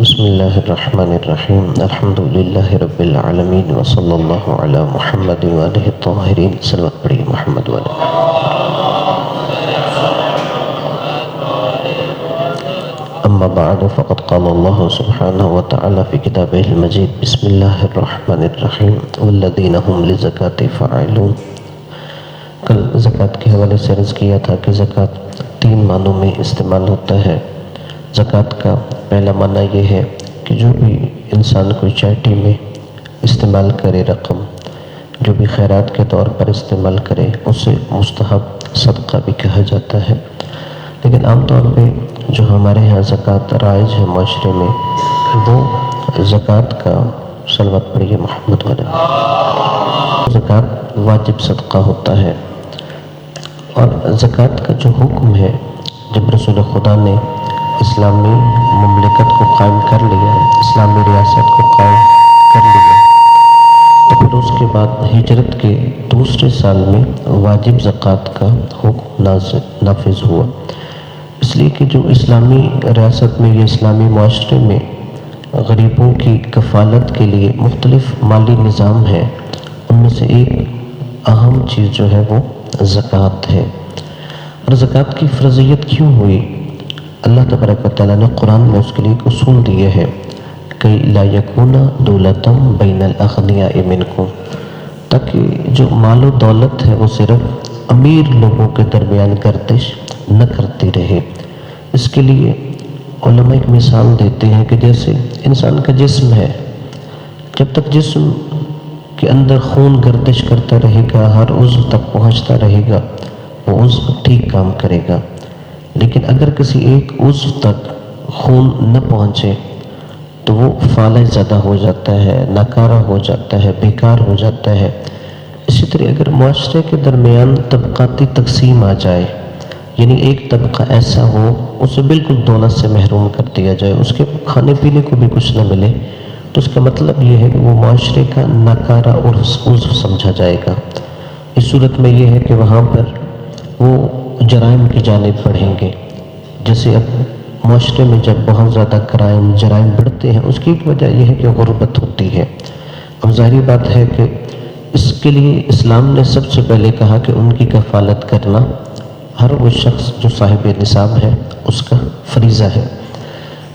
بسم اللہ الرحمن الرحیم الحمد للہ رب العالمین وصلی اللہ علی محمد وآلہ الطاہرین صلوات پڑھی محمد وآلہ. اما بعد فقد قال اللہ سبحانہ وتعالی فی کتابہ المجید بسم اللہ الرحمن الرحیم والذین هم للزکاة فاعلون. کل زکوٰۃ کے حوالے سے عرض کیا تھا کہ زکوٰۃ 3 معنوں میں استعمال ہوتا ہے. زکوٰۃ کا پہلا معنی یہ ہے کہ جو بھی انسان کوئی چیریٹی میں استعمال کرے رقم، جو بھی خیرات کے طور پر استعمال کرے، اسے مستحب صدقہ بھی کہا جاتا ہے. لیکن عام طور پہ جو ہمارے ہاں زکوٰۃ رائج ہے معاشرے میں، وہ زکوٰۃ کا صلوات پڑھیے محمد والے زکوٰۃ واجب صدقہ ہوتا ہے. اور زکوٰۃ کا جو حکم ہے، جب رسول خدا نے اسلامی مملکت کو قائم کر لیا، اسلامی ریاست کو قائم کر لیا، تو پھر اس کے بعد ہجرت کے دوسرے سال میں واجب زکوٰۃ کا حکم نافذ ہوا. اس لیے کہ جو اسلامی ریاست میں یا اسلامی معاشرے میں غریبوں کی کفالت کے لیے مختلف مالی نظام ہے، ان میں سے ایک اہم چیز جو ہے وہ زکوٰۃ ہے. اور زکوٰۃ کی فرضیت کیوں ہوئی؟ اللہ تبارک و تعالیٰ نے قرآن میں اس کے لیے ایک اصول دیے ہیں کہ لا یکون دولۃ بین الاغنیاء منکم، تاکہ جو مال و دولت ہے وہ صرف امیر لوگوں کے درمیان گردش نہ کرتی رہے. اس کے لیے علماء ایک مثال دیتے ہیں کہ جیسے انسان کا جسم ہے، جب تک جسم کے اندر خون گردش کرتا رہے گا، ہر عضو تک پہنچتا رہے گا، وہ عضو ٹھیک کام کرے گا. لیکن اگر کسی ایک عضو تک خون نہ پہنچے تو وہ فالج زدہ ہو جاتا ہے، ناکارہ ہو جاتا ہے، بیکار ہو جاتا ہے. اسی طرح اگر معاشرے کے درمیان طبقاتی تقسیم آ جائے، یعنی ایک طبقہ ایسا ہو اسے بالکل دولت سے محروم کر دیا جائے، اس کے کھانے پینے کو بھی کچھ نہ ملے، تو اس کا مطلب یہ ہے کہ وہ معاشرے کا ناکارہ اور عضو سمجھا جائے گا. اس صورت میں یہ ہے کہ وہاں پر وہ جرائم کی جانب بڑھیں گے. جیسے اب معاشرے میں جب بہت زیادہ جرائم بڑھتے ہیں، اس کی ایک وجہ یہ ہے کہ غربت ہوتی ہے. اب ظاہری بات ہے کہ اس کے لیے اسلام نے سب سے پہلے کہا کہ ان کی کفالت کرنا ہر وہ شخص جو صاحب نصاب ہے اس کا فریضہ ہے.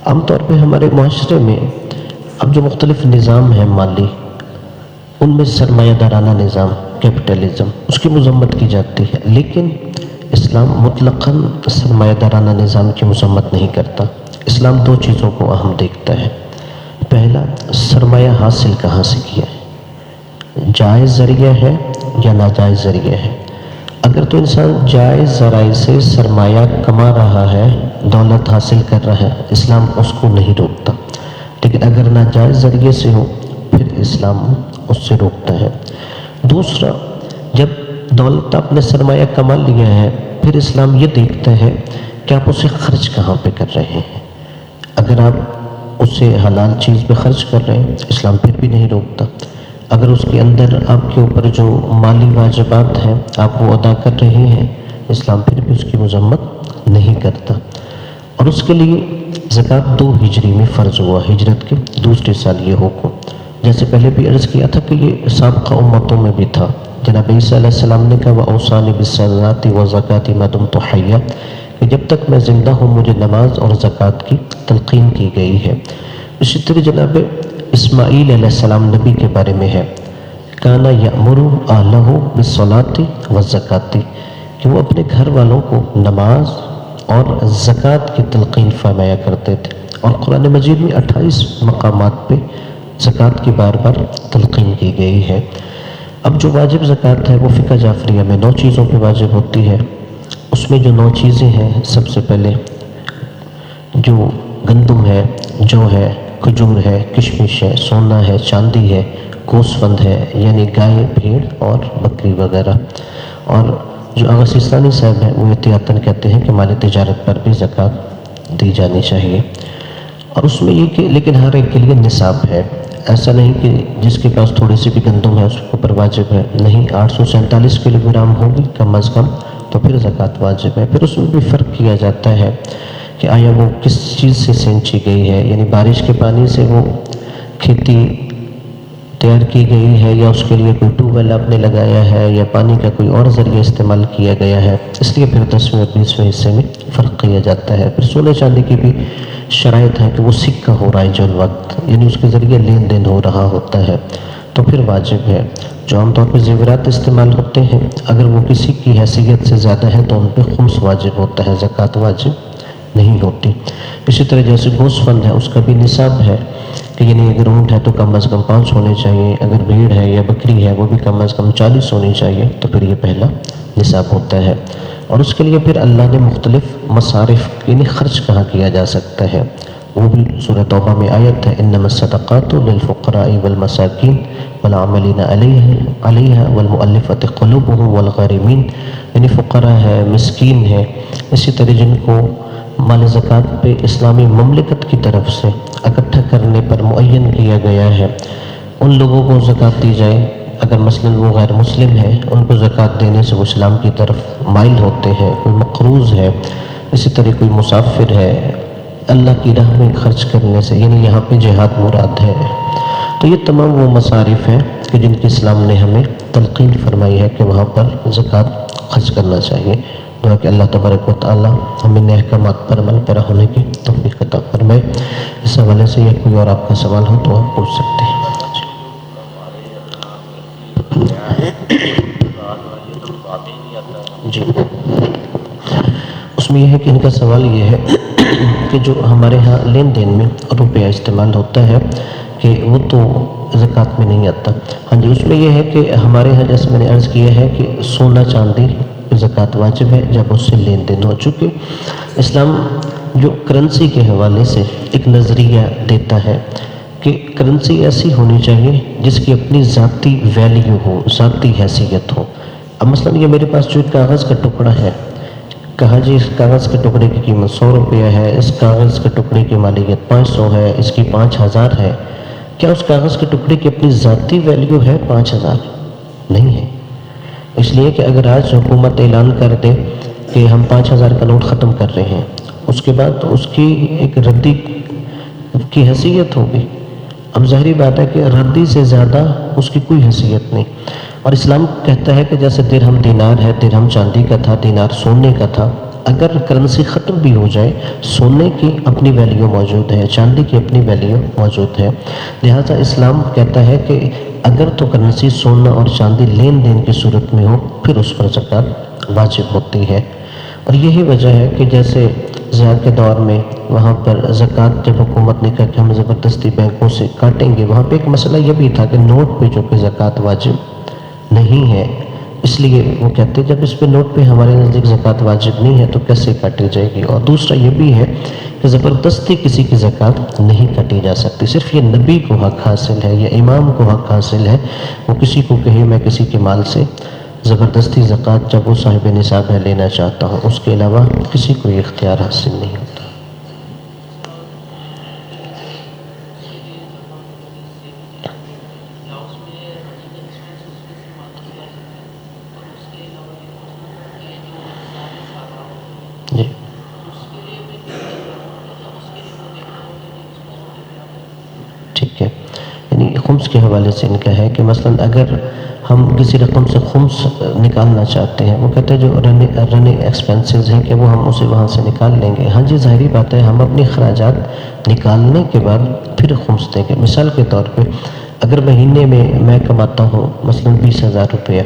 عام طور پہ ہمارے معاشرے میں اب جو مختلف نظام ہیں مالی، ان میں سرمایہ دارانہ نظام، کیپٹلزم، اس کی مذمت کی جاتی ہے. لیکن اسلام مطلقاً سرمایہ دارانہ نظام کی مذمت نہیں کرتا. اسلام 2 چیزوں کو اہم دیکھتا ہے. پہلا، سرمایہ حاصل کہاں سے کیا ہے، جائز ذریعہ ہے یا ناجائز ذریعہ ہے. اگر تو انسان جائز ذرائع سے سرمایہ کما رہا ہے، دولت حاصل کر رہا ہے، اسلام اس کو نہیں روکتا. لیکن اگر ناجائز ذریعے سے ہو پھر اسلام اس سے روکتا ہے. دوسرا، جب دولت آپ نے سرمایہ کما لیا ہے، پھر اسلام یہ دیکھتا ہے کہ آپ اسے خرچ کہاں پہ کر رہے ہیں. اگر آپ اسے حلال چیز پہ خرچ کر رہے ہیں، اسلام پھر بھی نہیں روکتا. اگر اس کے اندر آپ کے اوپر جو مالی واجبات ہیں آپ وہ ادا کر رہے ہیں، اسلام پھر بھی اس کی مذمت نہیں کرتا. اور اس کے لیے زکوٰۃ 2 ہجری میں فرض ہوا، ہجرت کے دوسرے سال یہ حکم. جیسے پہلے بھی عرض کیا تھا کہ یہ سابقہ امتوں میں بھی تھا. جناب عیسیٰ علیہ السلام نے کہا وَأَوْصَانِي بِالصَّلَاةِ وَالزَّكَاةِ مَا دُمْتُ حَيًّا، کہ جب تک میں زندہ ہوں مجھے نماز اور زکوٰۃ کی تلقین کی گئی ہے. اسی طرح جناب اسماعیل علیہ السلام نبی کے بارے میں ہے، کانا یأمر اہلہ بالصلاۃ والزکاۃ، کہ وہ اپنے گھر والوں کو نماز اور زکوٰۃ کی تلقین فرمایا کرتے تھے. اور قرآن مجید میں 28 مقامات پہ زکوٰۃ کی بار بار تلقین کی گئی ہے. اب جو واجب زکوٰۃ ہے وہ فقہ جعفریہ میں 9 چیزوں پہ واجب ہوتی ہے. اس میں جو 9 چیزیں ہیں، سب سے پہلے جو گندم ہے، جو ہے، کھجور ہے، کشمش ہے، سونا ہے، چاندی ہے، گوسفند ہے یعنی گائے، بھیڑ اور بکری وغیرہ. اور جو آغا سیستانی صاحب ہیں وہ احتیاطاً کہتے ہیں کہ مال تجارت پر بھی زکوٰۃ دی جانی چاہیے. اور اس میں یہ کہ لیکن ہر ایک کے لیے نصاب ہے. ایسا نہیں کہ جس کے پاس تھوڑی سی بھی گندم ہے اس کے اوپر واجب ہے، نہیں. 847 کلو گرام ہوگی کم از کم تو پھر زکوٰۃ واجب ہے. پھر اس میں بھی فرق کیا جاتا ہے کہ آیا وہ کس چیز سے سینچی گئی ہے، یعنی بارش کے پانی سے وہ کھیتی تیار کی گئی ہے یا اس کے لیے کوئی ٹیوب ویل آپ نے لگایا ہے یا پانی کا کوئی اور ذریعہ استعمال کیا گیا ہے، اس لیے پھر 10ویں اور 20ویں حصے میں فرق کیا جاتا ہے۔ پھر سونے چاندی کی بھی شرائط ہے کہ وہ سکہ ہو رہا ہے جو وقت، یعنی اس کے ذریعے لین دین ہو رہا ہوتا ہے تو پھر واجب ہے۔ جو عام طور پہ زیورات استعمال ہوتے ہیں اگر وہ کسی کی حیثیت سے زیادہ ہے تو ان پہ خمس واجب ہوتا ہے، زکوٰۃ واجب نہیں ہوتی۔ اسی طرح جیسے گوشت فند ہے اس کا بھی نصاب ہے کہ یعنی اگر اونٹ ہے تو کم از کم 5 ہونے چاہیے، اگر بھیڑ ہے یا بکری ہے وہ بھی کم از کم 40 ہونی چاہیے، تو پھر یہ پہلا نصاب ہوتا ہے۔ اور اس کے لیے پھر اللہ نے مختلف مصارف یعنی خرچ کہاں کیا جا سکتا ہے، وہ بھی سورہ توبہ میں آیت ہے، انما الصدقات للفقراء والمساکین والعاملین علیہا والمؤلفۃ قلوبہم والغارمین، یعنی فقراء ہے، مسکین ہے، اسی طرح جن کو مال زکوٰۃ پہ اسلامی مملکت کی طرف سے اکٹھا کرنے پر معین کیا گیا ہے، ان لوگوں کو زکوٰۃ دی جائے۔ اگر مثلاً وہ غیر مسلم ہے ان کو زکوٰۃ دینے سے وہ اسلام کی طرف مائل ہوتے ہیں، کوئی مقروض ہے، اسی طرح کوئی مسافر ہے، اللہ کی راہ میں خرچ کرنے سے، یعنی یہاں پہ جہاد مراد ہے۔ تو یہ تمام وہ مصارف ہیں کہ جن کی اسلام نے ہمیں تلقین فرمائی ہے کہ وہاں پر زکوٰۃ خرچ کرنا چاہیے۔ دعا کہ اللہ تبارک و تعالی ہمیں نئے احکامات پر عمل پیرا ہونے کی توفیق عطا فرمائے۔ اس حوالے سے یا کوئی اور آپ کا سوال ہو تو آپ پوچھ سکتے ہیں۔ جی، اس میں یہ ہے کہ ان کا سوال یہ ہے کہ جو ہمارے ہاں لین دین میں روپیہ استعمال ہوتا ہے کہ وہ تو زکوٰۃ میں نہیں آتا۔ ہاں جی، اس میں یہ ہے کہ ہمارے ہاں جیسے میں نے عرض کیا ہے کہ سونا چاندی زکوٰۃ واجب ہے جب اس سے لین دین ہو، چونکہ اسلام جو کرنسی کے حوالے سے ایک نظریہ دیتا ہے کہ کرنسی ایسی ہونی چاہیے جس کی اپنی ذاتی ویلیو ہو، ذاتی حیثیت ہو۔ اب مثلاً یہ میرے پاس جو ایک کاغذ کا ٹکڑا ہے، کہا جی اس کاغذ کے ٹکڑے کی قیمت 100 روپیہ ہے، اس کاغذ کے ٹکڑے کی مالیت 500 ہے، اس کی 5000 ہے، کیا اس کاغذ کے ٹکڑے کی اپنی ذاتی ویلیو ہے 5000؟ نہیں ہے۔ اس لیے کہ اگر آج حکومت اعلان کر دے کہ ہم 5000 کا نوٹ ختم کر رہے ہیں، اس کے بعد اس کی ایک ردی کی حیثیت ہوگی۔ اب ظاہری بات ہے کہ ردی سے زیادہ اس کی کوئی حیثیت نہیں، اور اسلام کہتا ہے کہ جیسے درہم دینار ہے، درہم چاندی کا تھا، دینار سونے کا تھا، اگر کرنسی ختم بھی ہو جائے سونے کی اپنی ویلیو موجود ہے، چاندی کی اپنی ویلیو موجود ہے۔ لہٰذا اسلام کہتا ہے کہ اگر تو کرنسی سونا اور چاندی لین دین کی صورت میں ہو پھر اس پر زکوٰۃ واجب ہوتی ہے۔ اور یہی وجہ ہے کہ جیسے ضیاء کے دور میں وہاں پر زکوٰۃ جب حکومت نے کہا کہ ہم زبردستی بینکوں سے کاٹیں گے، وہاں پہ ایک مسئلہ یہ بھی تھا کہ نوٹ پہ جو کہ زکوٰۃ واجب نہیں ہے، اس لیے وہ کہتے ہیں جب اس پہ نوٹ پہ ہمارے نزدیک زکوٰۃ واجب نہیں ہے تو کیسے کاٹی جائے گی۔ اور دوسرا یہ بھی ہے کہ زبردستی کسی کی زکوٰۃ نہیں کاٹی جا سکتی، صرف یہ نبی کو حق حاصل ہے یا امام کو حق حاصل ہے، وہ کسی کو کہے میں کسی کے مال سے زبردستی زکوٰۃ جب وہ صاحب نصاب ہے لینا چاہتا ہوں، اس کے علاوہ کسی کو یہ اختیار حاصل نہیں ہوتا۔ جی ٹھیک ہے، یعنی خمس کے حوالے سے ان کا ہے کہ مثلاً اگر ہم کسی رقم سے خمس نکالنا چاہتے ہیں، وہ کہتے ہیں جو رننگ ایکسپینسز ہیں کہ وہ ہم اسے وہاں سے نکال لیں گے۔ ہاں جی ظاہری بات ہے، ہم اپنے اخراجات نکالنے کے بعد پھر خمس دیں گے۔ مثال کے طور پہ اگر مہینے میں کماتا ہوں مثلاً 20,000 روپیہ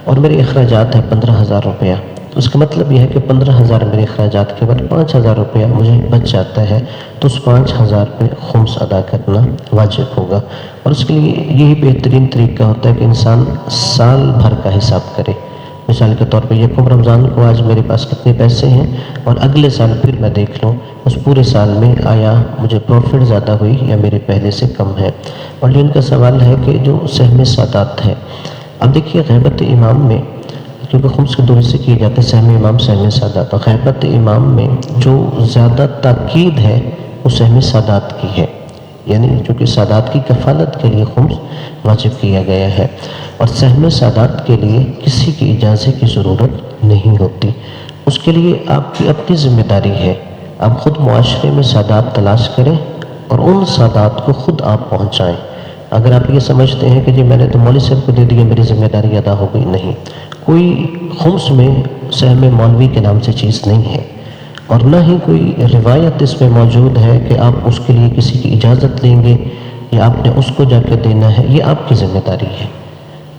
اور میرے اخراجات ہیں 15,000 روپیہ، تو اس کا مطلب یہ ہے کہ 15,000 میرے اخراجات کے بعد 5,000 روپیہ مجھے بچ جاتا ہے، تو اس 5,000 پہ خمس ادا کرنا واجب ہوگا۔ اور اس کے لیے یہی بہترین طریقہ ہوتا ہے کہ انسان سال بھر کا حساب کرے۔ مثال کے طور پہ یکم رمضان کو آج میرے پاس کتنے پیسے ہیں، اور اگلے سال پھر میں دیکھ لوں اس پورے سال میں آیا مجھے پروفٹ زیادہ ہوئی یا میرے پہلے سے کم ہے۔ اور یہ ان کا سوال ہے کہ جو سہم سادات ہے، اب دیکھیے غیبت امام میں، کیونکہ خمس کے دور سے کیے جاتے ہیں سہم امام سہم سادات، غیبت امام میں جو زیادہ تاکید ہے وہ سہم سادات کی ہے، یعنی چونکہ سادات کی کفالت کے لیے خمس واجب کیا گیا ہے، اور سہم سادات کے لیے کسی کی اجازت کی ضرورت نہیں ہوتی۔ اس کے لیے آپ کی اپنی ذمہ داری ہے آپ خود معاشرے میں سادات تلاش کریں اور ان سادات کو خود آپ پہنچائیں۔ اگر آپ یہ سمجھتے ہیں کہ جی میں نے تو مولوی صاحب کو دے دیا، میری ذمہ داری ادا ہو گئی، نہیں، کوئی خمس میں سہم مولوی کے نام سے چیز نہیں ہے، اور نہ ہی کوئی روایت اس میں موجود ہے کہ آپ اس کے لیے کسی کی اجازت لیں گے یا آپ نے اس کو جا کے دینا ہے۔ یہ آپ کی ذمہ داری ہے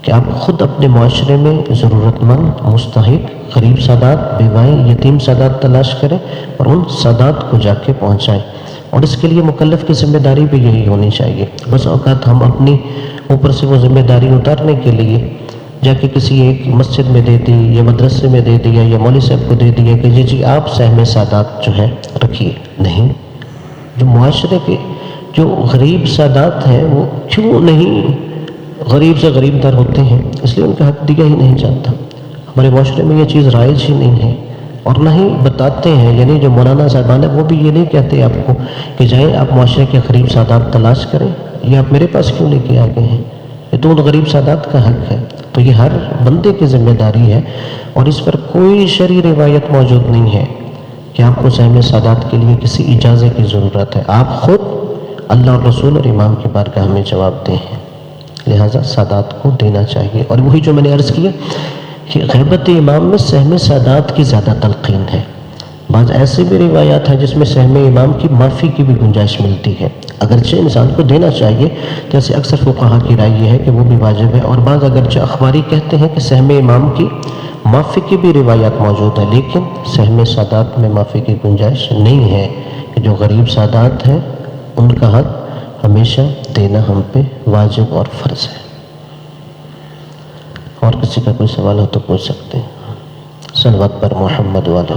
کہ آپ خود اپنے معاشرے میں ضرورت مند، مستحق، غریب سادات، بیوائیں، یتیم سادات تلاش کریں اور ان سادات کو جا کے پہنچائیں۔ اور اس کے لیے مکلف کی ذمہ داری بھی یہی ہونی چاہیے۔ بس اوقات ہم اپنی اوپر سے وہ ذمہ داری اتارنے کے لیے جا کے کسی ایک مسجد میں دے دی یا مدرسے میں دے دیا یا مولوی صاحب کو دے دیا کہ جی آپ سہم سادات جو ہے رکھیے، نہیں، جو معاشرے کے جو غریب سادات ہیں وہ کیوں نہیں غریب سے غریب تر ہوتے ہیں؟ اس لیے ان کا حق دیا ہی نہیں جاتا۔ ہمارے معاشرے میں یہ چیز رائج ہی نہیں ہے، اور نہ ہی بتاتے ہیں، یعنی جو مولانا صاحبان ہیں وہ بھی یہ نہیں کہتے آپ کو کہ جائیں آپ معاشرے کے غریب سادات تلاش کریں، یہ آپ میرے پاس کیوں لے کے آ گئے ہیں؟ یہ تو ان غریب سادات کا حق ہے۔ تو یہ ہر بندے کی ذمہ داری ہے، اور اس پر کوئی شرعی روایت موجود نہیں ہے کہ آپ کو سہم سادات کے لیے کسی اجازت کی ضرورت ہے۔ آپ خود اللہ اور رسول اور امام کی بارگاہ میں جواب دیں ہیں، لہٰذا سادات کو دینا چاہیے۔ اور وہی جو میں نے عرض کیا کہ غیبت امام میں سہم سادات کی زیادہ تلقین ہے۔ بعض ایسے بھی روایات ہیں جس میں سہم امام کی معافی کی بھی گنجائش ملتی ہے، اگرچہ انسان کو دینا چاہیے، جیسے اکثر فقہاء کی رائے یہ ہے کہ وہ بھی واجب ہے، اور بعض اگرچہ اخباری کہتے ہیں کہ سہم امام کی معافی کی بھی روایات موجود ہیں، لیکن سہم سادات میں معافی کی گنجائش نہیں ہے، کہ جو غریب سادات ہیں ان کا حق ہمیشہ دینا ہم پہ واجب اور فرض ہے۔ اور کسی کا کوئی سوال ہو تو پوچھ سکتے ہیں۔ صلوات پر محمد والے